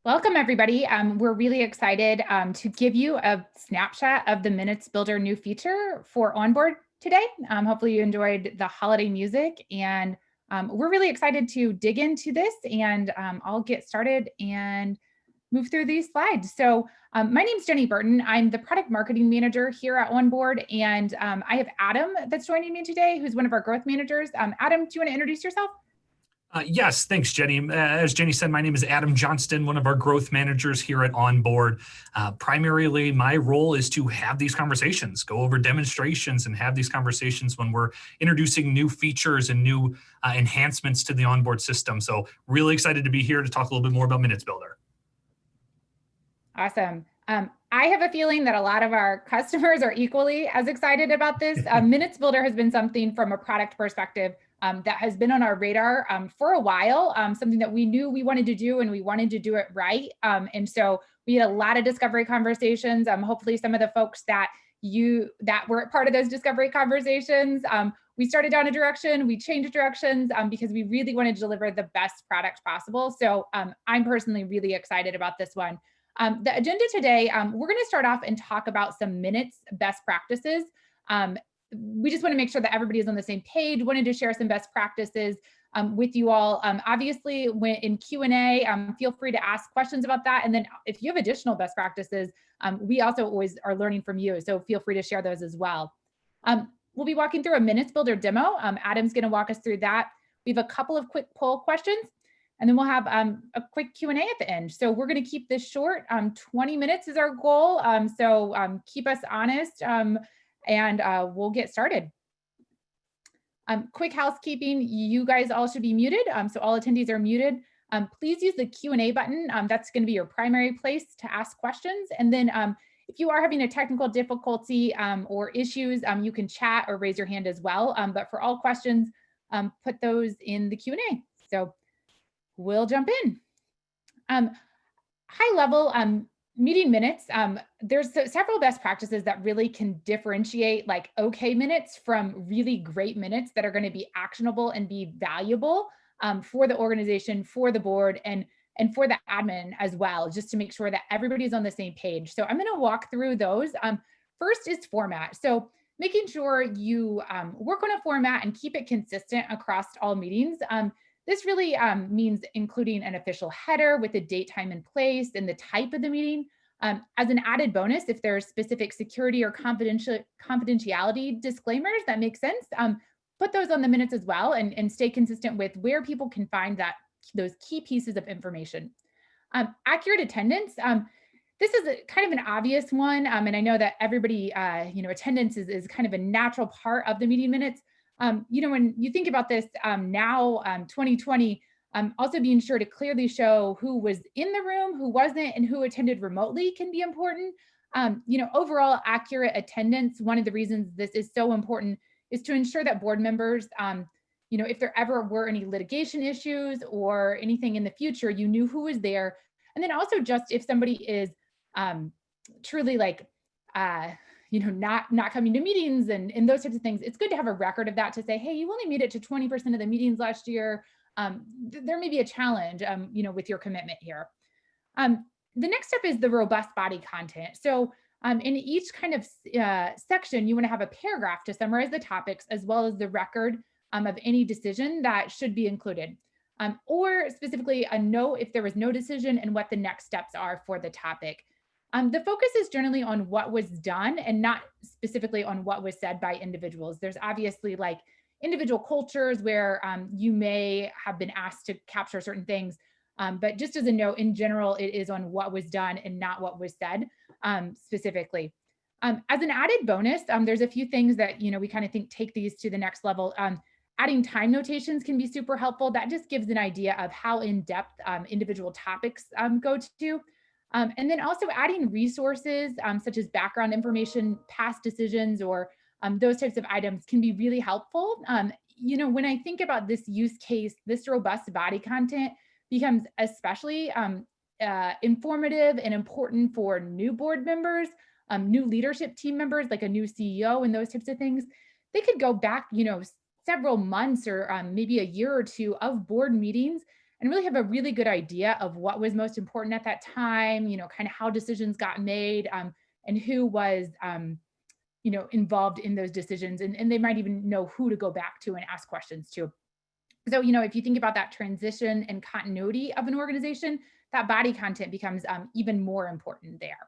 Welcome, everybody. We're really excited to give you a snapshot of the Minutes Builder new feature for OnBoard today. Hopefully you enjoyed the holiday music, and we're really excited to dig into this, and I'll get started and move through these slides. So my name is Jenny Burton. I'm the product marketing manager here at OnBoard, and I have Adam that's joining me today, who's one of our growth managers. Adam, do you want to introduce yourself? Yes, thanks, Jenny. As Jenny said, my name is Adam Johnston, one of our growth managers here at OnBoard. Primarily, my role is to have these conversations, go over demonstrations, and have these conversations when we're introducing new features and new enhancements to the OnBoard system. So really excited to be here to talk a little bit more about Minutes Builder. Awesome. I have a feeling that a lot of our customers are equally as excited about this. Minutes Builder has been something from a product perspective that has been on our radar for a while, something that we knew we wanted to do and we wanted to do it right. And so we had a lot of discovery conversations. Hopefully some of the folks that were part of those discovery conversations, we started down a direction, we changed directions because we really wanted to deliver the best product possible. So I'm personally really excited about this one. The agenda today, we're going to start off and talk about some minutes best practices. We just want to make sure that everybody is on the same page. Wanted to share some best practices with you all. Obviously, when in Q&A, feel free to ask questions about that. And then if you have additional best practices, we also always are learning from you. So feel free to share those as well. We'll be walking through a Minutes Builder demo. Adam's going to walk us through that. We have a couple of quick poll questions. And then we'll have a quick Q&A at the end. So we're going to keep this short. 20 minutes is our goal. So keep us honest and we'll get started. Quick housekeeping, you guys all should be muted. So all attendees are muted. Please use the Q&A button. That's going to be your primary place to ask questions. And then if you are having a technical difficulty or issues, you can chat or raise your hand as well. But for all questions, put those in the Q&A. So we'll jump in. High level meeting minutes, there's several best practices that really can differentiate like okay minutes from really great minutes that are going to be actionable and be valuable for the organization, for the board, and for the admin as well, just to make sure that everybody's on the same page. So I'm going to walk through those. First is format. So making sure you work on a format and keep it consistent across all meetings. This really means including an official header with the date, time, and place, and the type of the meeting. As an added bonus, if there are specific security or confidentiality disclaimers that make sense, put those on the minutes as well and stay consistent with where people can find those key pieces of information. Accurate attendance. This is kind of an obvious one, and I know that everybody, attendance is kind of a natural part of the meeting minutes. When you think about this now, 2020, also being sure to clearly show who was in the room, who wasn't, and who attended remotely can be important. Overall accurate attendance, one of the reasons this is so important is to ensure that board members, if there ever were any litigation issues or anything in the future, you knew who was there. And then also just if somebody is truly like, not coming to meetings and those types of things, it's good to have a record of that to say, hey, you only made it to 20% of the meetings last year. There may be a challenge, with your commitment here. The next step is the robust body content. So in each kind of section, you want to have a paragraph to summarize the topics as well as the record of any decision that should be included. Or specifically a note if there was no decision and what the next steps are for the topic. The focus is generally on what was done and not specifically on what was said by individuals. There's obviously like individual cultures where you may have been asked to capture certain things, but just as a note, in general, it is on what was done and not what was said specifically. As an added bonus, there's a few things that, we kind of think take these to the next level. Adding time notations can be super helpful. That just gives an idea of how in-depth individual topics go to. And then also adding resources such as background information, past decisions, or those types of items can be really helpful. When I think about this use case, this robust body content becomes especially informative and important for new board members, new leadership team members, like a new CEO and those types of things. They could go back, several months or maybe a year or two of board meetings and really have a really good idea of what was most important at that time, kind of how decisions got made, and who was, involved in those decisions. And they might even know who to go back to and ask questions to. So, if you think about that transition and continuity of an organization, that body content becomes even more important there.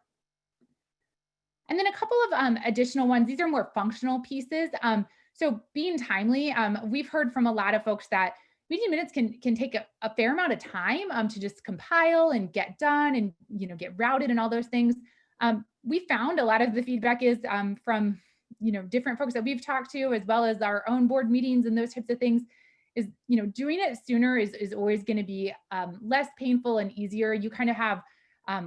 And then a couple of additional ones. These are more functional pieces. So being timely, we've heard from a lot of folks that meeting minutes can take a fair amount of time to just compile and get done and get routed and all those things. We found a lot of the feedback is from different folks that we've talked to, as well as our own board meetings and those types of things. Is doing it sooner is always going to be less painful and easier. You kind of have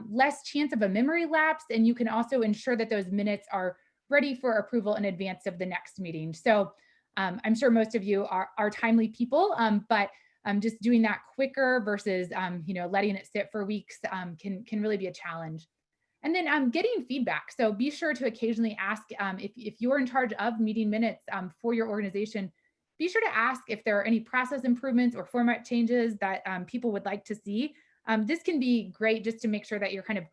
less chance of a memory lapse, and you can also ensure that those minutes are ready for approval in advance of the next meeting. So I'm sure most of you are timely people, but just doing that quicker versus letting it sit for weeks can really be a challenge. And then getting feedback. So be sure to occasionally ask if you're in charge of meeting minutes for your organization. Be sure to ask if there are any process improvements or format changes that people would like to see. This can be great just to make sure that you're kind of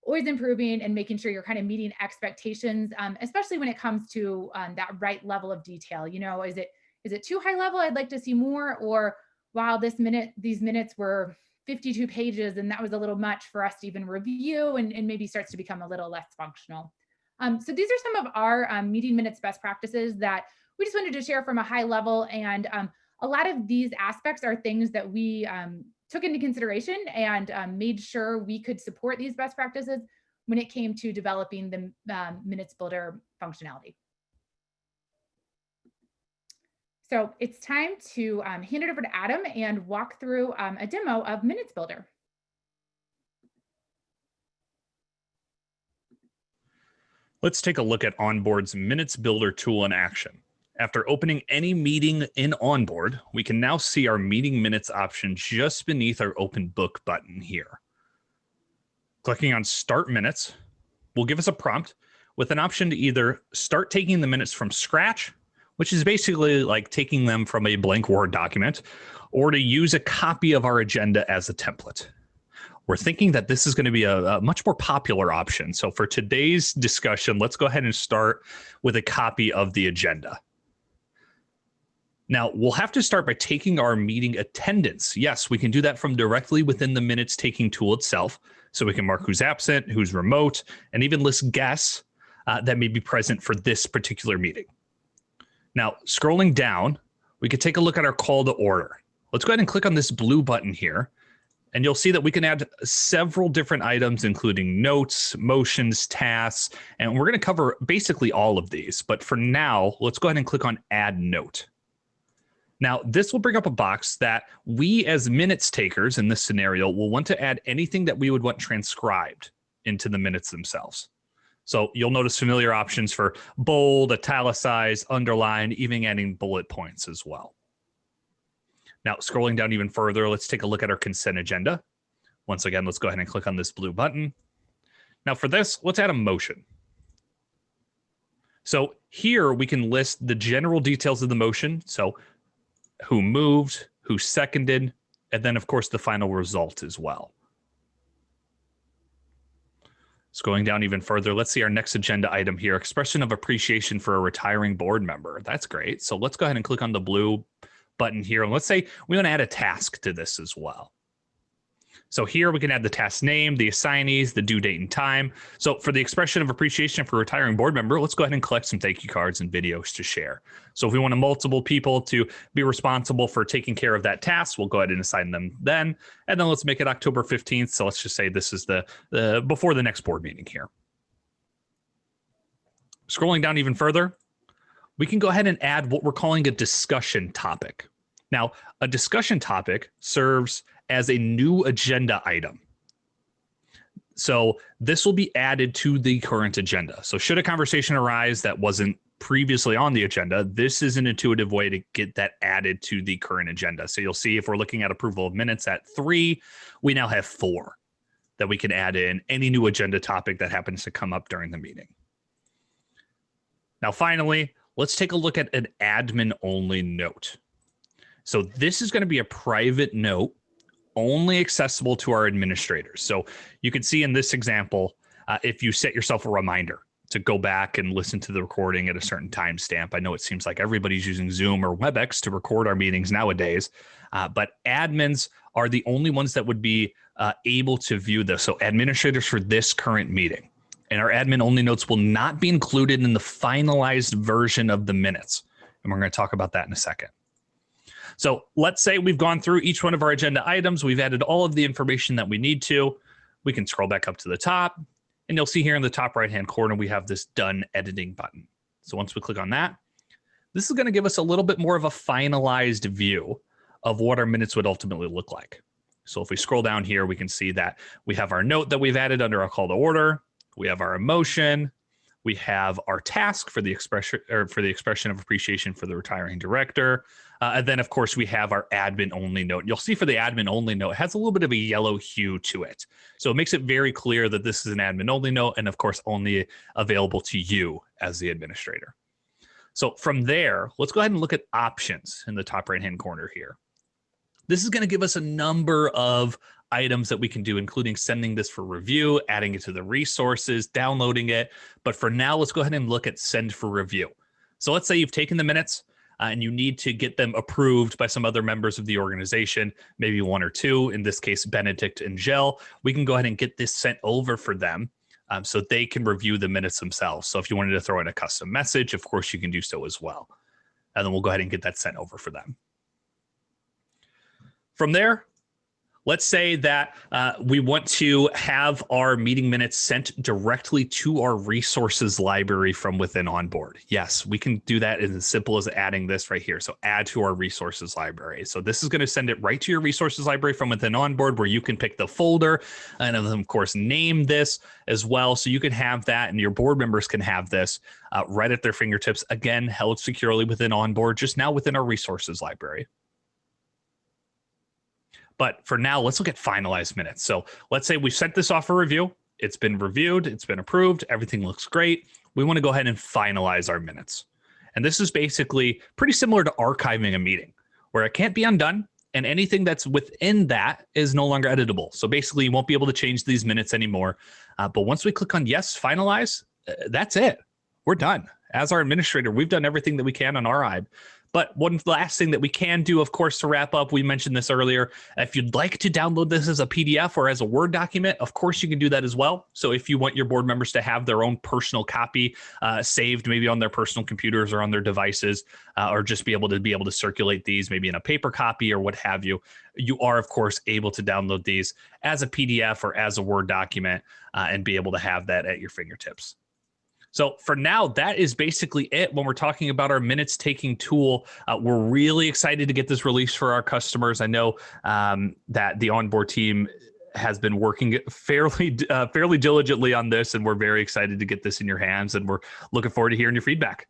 always improving and making sure you're kind of meeting expectations, especially when it comes to that right level of detail. Is it too high level? I'd like to see more. Or wow, these minutes were 52 pages and that was a little much for us to even review, and maybe starts to become a little less functional. So these are some of our meeting minutes best practices that we just wanted to share from a high level. And a lot of these aspects are things that we took into consideration and made sure we could support these best practices when it came to developing the Minutes Builder functionality. So it's time to hand it over to Adam and walk through a demo of Minutes Builder. Let's take a look at OnBoard's Minutes Builder tool in action. After opening any meeting in OnBoard, we can now see our meeting minutes option just beneath our open book button here. Clicking on Start Minutes will give us a prompt with an option to either start taking the minutes from scratch, which is basically like taking them from a blank Word document, or to use a copy of our agenda as a template. We're thinking that this is going to be a much more popular option. So for today's discussion, let's go ahead and start with a copy of the agenda. Now, we'll have to start by taking our meeting attendance. Yes, we can do that from directly within the minutes taking tool itself. So we can mark who's absent, who's remote, and even list guests that may be present for this particular meeting. Now, scrolling down, we could take a look at our call to order. Let's go ahead and click on this blue button here. And you'll see that we can add several different items, including notes, motions, tasks, and we're going to cover basically all of these. But for now, let's go ahead and click on Add Note. Now, this will bring up a box that we as minutes takers in this scenario will want to add anything that we would want transcribed into the minutes themselves. So you'll notice familiar options for bold, italicize, underline, even adding bullet points as well. Now, scrolling down even further, let's take a look at our consent agenda. Once again, let's go ahead and click on this blue button. Now for this, let's add a motion. So here we can list the general details of the motion. So who moved, who seconded, and then of course the final result as well. Scrolling down even further, let's see our next agenda item here, expression of appreciation for a retiring board member. That's great. So let's go ahead and click on the blue button here. And let's say we want to add a task to this as well. So here we can add the task name, the assignees, the due date and time. So for the expression of appreciation for a retiring board member, let's go ahead and collect some thank you cards and videos to share. So if we want multiple people to be responsible for taking care of that task, we'll go ahead and assign them then. And then let's make it October 15th. So let's just say this is the before the next board meeting here. Scrolling down even further, we can go ahead and add what we're calling a discussion topic. Now, a discussion topic serves as a new agenda item. So this will be added to the current agenda. So should a conversation arise that wasn't previously on the agenda, this is an intuitive way to get that added to the current agenda. So you'll see if we're looking at approval of minutes at 3, we now have 4 that we can add in any new agenda topic that happens to come up during the meeting. Now, finally, let's take a look at an admin only note. So this is going to be a private note only accessible to our administrators. So you can see in this example, if you set yourself a reminder to go back and listen to the recording at a certain timestamp. I know it seems like everybody's using Zoom or WebEx to record our meetings nowadays, but admins are the only ones that would be able to view this. So administrators for this current meeting. And our admin only notes will not be included in the finalized version of the minutes. And we're going to talk about that in a second. So let's say we've gone through each one of our agenda items. We've added all of the information that we need to. We can scroll back up to the top, and you'll see here in the top right-hand corner, we have this done editing button. So once we click on that, this is going to give us a little bit more of a finalized view of what our minutes would ultimately look like. So if we scroll down here, we can see that we have our note that we've added under our call to order. We have our emotion. We have our task for the expression of appreciation for the retiring director. And then, of course, we have our admin only note. You'll see for the admin only note, it has a little bit of a yellow hue to it. So it makes it very clear that this is an admin only note and, of course, only available to you as the administrator. So from there, let's go ahead and look at options in the top right-hand corner here. This is going to give us a number of items that we can do, including sending this for review, adding it to the resources, downloading it. But for now, let's go ahead and look at send for review. So let's say you've taken the minutes and you need to get them approved by some other members of the organization, maybe one or two, in this case, Benedict and Jill. We can go ahead and get this sent over for them so they can review the minutes themselves. So if you wanted to throw in a custom message, of course, you can do so as well. And then we'll go ahead and get that sent over for them. From there, let's say that we want to have our meeting minutes sent directly to our resources library from within OnBoard. Yes, we can do that as simple as adding this right here. So add to our resources library. So this is going to send it right to your resources library from within OnBoard, where you can pick the folder and then, of course, name this as well. So you can have that and your board members can have this right at their fingertips. Again, held securely within OnBoard, just now within our resources library. But for now, let's look at finalized minutes. So let's say we sent this off for review. It's been reviewed. It's been approved. Everything looks great. We want to go ahead and finalize our minutes. And this is basically pretty similar to archiving a meeting, where it can't be undone. And anything that's within that is no longer editable. So basically, you won't be able to change these minutes anymore. But once we click on yes, finalize, that's it. We're done. As our administrator, we've done everything that we can on our side. But one last thing that we can do, of course, to wrap up, we mentioned this earlier. If you'd like to download this as a PDF or as a Word document, of course, you can do that as well. So if you want your board members to have their own personal copy saved, maybe on their personal computers or on their devices, or just be able to circulate these maybe in a paper copy or what have you, you are, of course, able to download these as a PDF or as a Word document and be able to have that at your fingertips. So for now, that is basically it when we're talking about our minutes taking tool. We're really excited to get this released for our customers. I know that the OnBoard team has been working fairly diligently on this, and we're very excited to get this in your hands, and we're looking forward to hearing your feedback.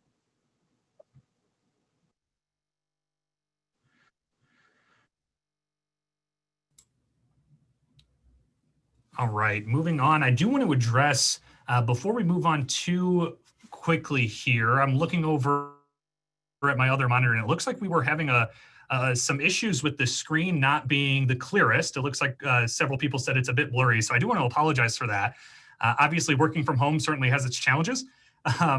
All right, moving on. I do want to address, before we move on too quickly here, I'm looking over at my other monitor, and it looks like we were having some issues with the screen not being the clearest. It looks like several people said it's a bit blurry, so I do want to apologize for that. Obviously, working from home certainly has its challenges.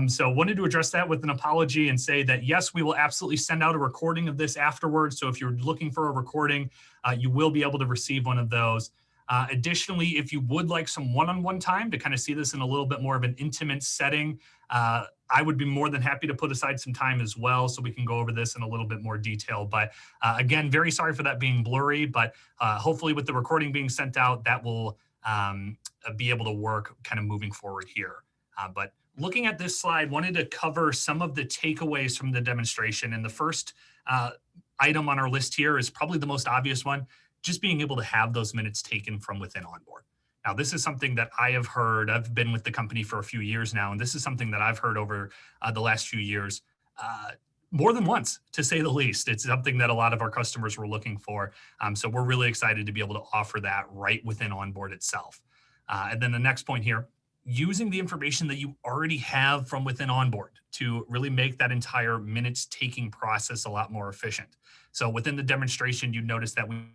So wanted to address that with an apology and say that, yes, we will absolutely send out a recording of this afterwards. So if you're looking for a recording, you will be able to receive one of those. Additionally, if you would like some one-on-one time to kind of see this in a little bit more of an intimate setting, I would be more than happy to put aside some time as well so we can go over this in a little bit more detail. But again, very sorry for that being blurry, but hopefully with the recording being sent out, that will be able to work kind of moving forward here. But looking at this slide, wanted to cover some of the takeaways from the demonstration. And the first item on our list here is probably the most obvious one, just being able to have those minutes taken from within OnBoard. Now, this is something that I have heard. I've been with the company for a few years now, and this is something that I've heard over the last few years more than once, to say the least. It's something that a lot of our customers were looking for. So we're really excited to be able to offer that right within OnBoard itself. And then the next point here, using the information that you already have from within OnBoard to really make that entire minutes taking process a lot more efficient. So within the demonstration, you notice that we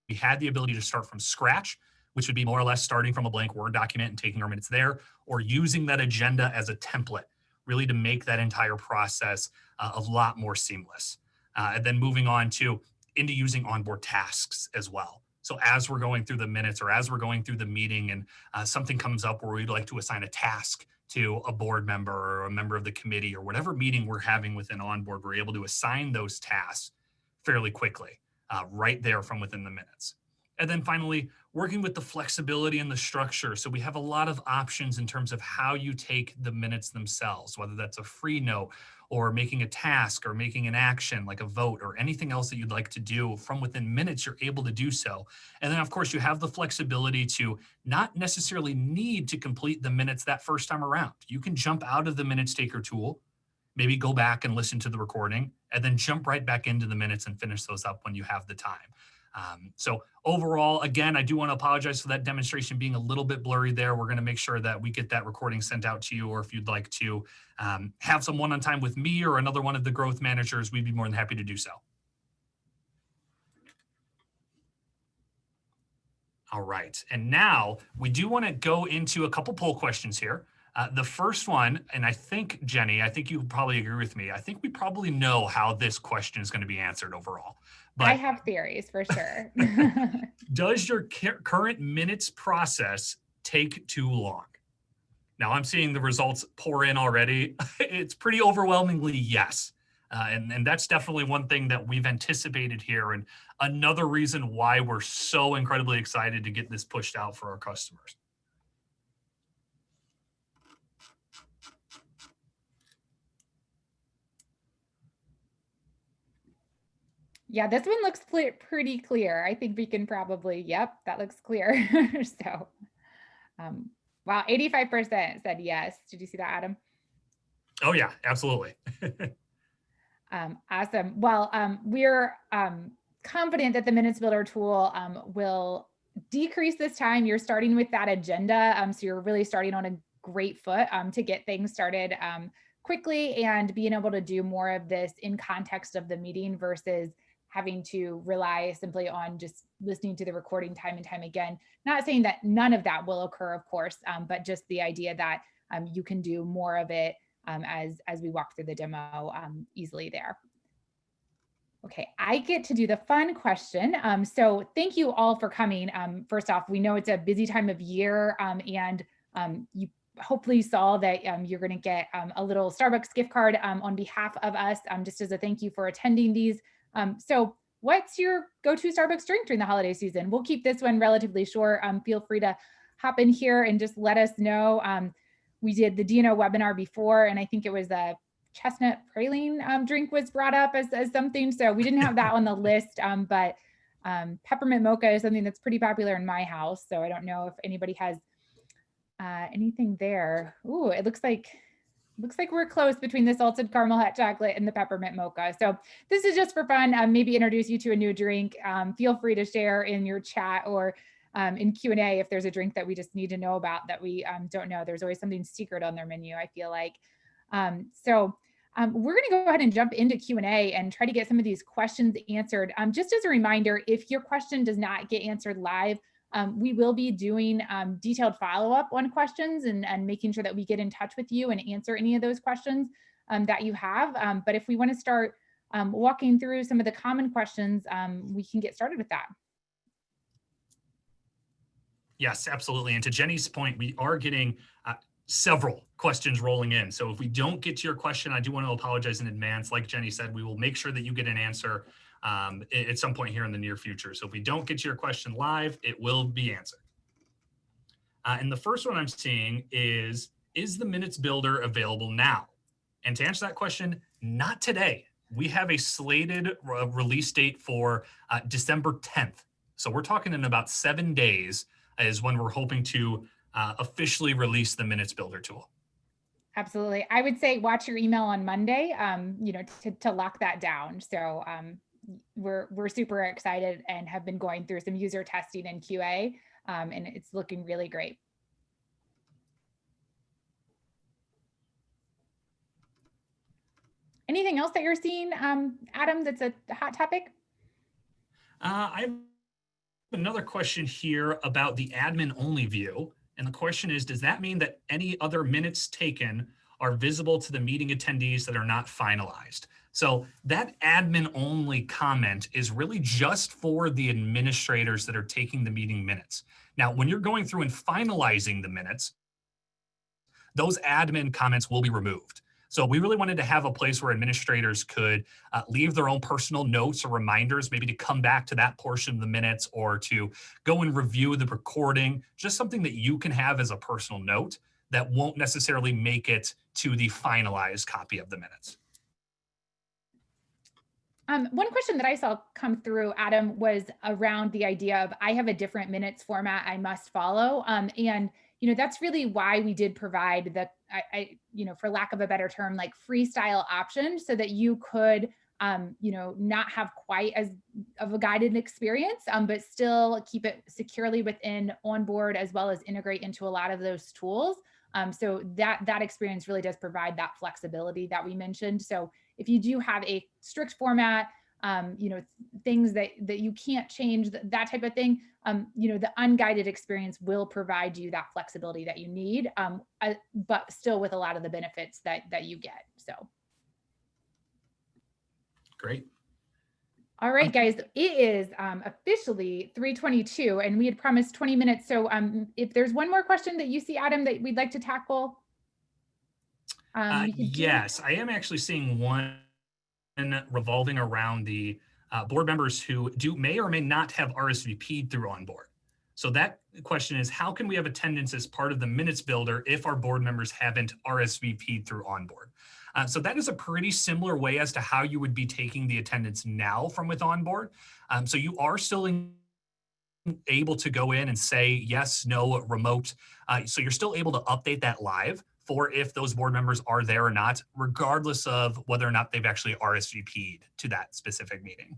we had the ability to start from scratch, which would be more or less starting from a blank Word document and taking our minutes there, or using that agenda as a template, really to make that entire process a lot more seamless. And then moving on to into using onboard tasks as well. So as we're going through the minutes or as we're going through the meeting and something comes up where we'd like to assign a task to a board member or a member of the committee or whatever meeting we're having within onboard, we're able to assign those tasks fairly quickly, right there from within the minutes. And then finally, working with the flexibility and the structure. So we have a lot of options in terms of how you take the minutes themselves, whether that's a free note or making a task or making an action like a vote or anything else that you'd like to do from within minutes, you're able to do so. And then of course you have the flexibility to not necessarily need to complete the minutes that first time around. You can jump out of the minutes taker tool, maybe go back and listen to the recording, and then jump right back into the minutes and finish those up when you have the time. So overall, again, I do want to apologize for that demonstration being a little bit blurry there. We're going to make sure that we get that recording sent out to you, or if you'd like to have some one-on time with me or another one of the growth managers, we'd be more than happy to do so. All right, and now we do want to go into a couple poll questions here. The first one, and I think, Jenny, I think you probably agree with me. I think we probably know how this question is going to be answered overall. But I have theories for sure. does your current minutes process take too long? Now I'm seeing the results pour in already. It's pretty overwhelmingly yes. And that's definitely one thing that we've anticipated here. And another reason why we're so incredibly excited to get this pushed out for our customers. Yeah, this one looks pretty clear. I think we can probably, yep, that looks clear. So, wow, 85% said yes. Did you see that, Adam? Oh yeah, absolutely. Awesome. Well, we're confident that the Minutes Builder tool will decrease this time. You're starting with that agenda. So you're really starting on a great foot to get things started quickly and being able to do more of this in context of the meeting versus having to rely simply on just listening to the recording time and time again. Not saying that none of that will occur, of course, but just the idea that you can do more of it as we walk through the demo easily there. Okay, I get to do the fun question. So thank you all for coming. First off, we know it's a busy time of year and you hopefully saw that you're gonna get a little Starbucks gift card on behalf of us, just as a thank you for attending these. So what's your go-to Starbucks drink during the holiday season? We'll keep this one relatively short. Feel free to hop in here and just let us know. We did the DNO webinar before, and I think it was a chestnut praline drink was brought up as something. So we didn't have that on the list, but peppermint mocha is something that's pretty popular in my house. So I don't know if anybody has anything there. Ooh, it looks like we're close between the salted caramel hot chocolate and the peppermint mocha. So this is just for fun. Maybe introduce you to a new drink. Feel free to share in your chat or in Q&A if there's a drink that we just need to know about that we don't know. There's always something secret on their menu, I feel like. So we're going to go ahead and jump into Q&A and try to get some of these questions answered. Just as a reminder, if your question does not get answered live, we will be doing detailed follow-up on questions and making sure that we get in touch with you and answer any of those questions that you have. But if we want to start walking through some of the common questions, we can get started with that. Yes, absolutely. And to Jenny's point, we are getting several questions rolling in. So if we don't get to your question, I do want to apologize in advance. Like Jenny said, we will make sure that you get an answer at some point here in the near future. So if we don't get to your question live, it will be answered. And the first one I'm seeing is the Minutes Builder available now? And to answer that question, not today. We have a slated release date for December 10th. So we're talking in about 7 days is when we're hoping to officially release the Minutes Builder tool. Absolutely. I would say watch your email on Monday, to lock that down. So we're super excited and have been going through some user testing and QA, and it's looking really great. Anything else that you're seeing, Adam, that's a hot topic? I another question here about the admin only view. And the question is, does that mean that any other minutes taken are visible to the meeting attendees that are not finalized? So that admin only comment is really just for the administrators that are taking the meeting minutes. Now, when you're going through and finalizing the minutes, those admin comments will be removed. So we really wanted to have a place where administrators could leave their own personal notes or reminders, maybe to come back to that portion of the minutes or to go and review the recording, just something that you can have as a personal note that won't necessarily make it to the finalized copy of the minutes. One question that I saw come through, Adam, was around the idea of I have a different minutes format I must follow. And that's really why we did provide the, for lack of a better term, like freestyle option so that you could, not have quite as of a guided experience, but still keep it securely within OnBoard as well as integrate into a lot of those tools. So that experience really does provide that flexibility that we mentioned. So if you do have a strict format, things that you can't change, that type of thing, the unguided experience will provide you that flexibility that you need, but still with a lot of the benefits that you get. So. Great. All right, guys, it is officially 3:22 and we had promised 20 minutes. So if there's one more question that you see, Adam, that we'd like to tackle. Yes, I am actually seeing one revolving around the board members who may or may not have RSVP'd through OnBoard. So that question is, how can we have attendance as part of the minutes builder if our board members haven't RSVP'd through OnBoard? So that is a pretty similar way as to how you would be taking the attendance now from with OnBoard. So you are still able to go in and say yes, no, remote. So you're still able to update that live for if those board members are there or not, regardless of whether or not they've actually RSVP'd to that specific meeting.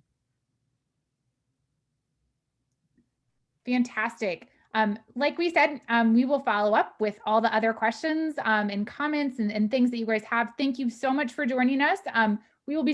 Fantastic. Like we said, we will follow up with all the other questions and comments and things that you guys have. Thank you so much for joining us. We will be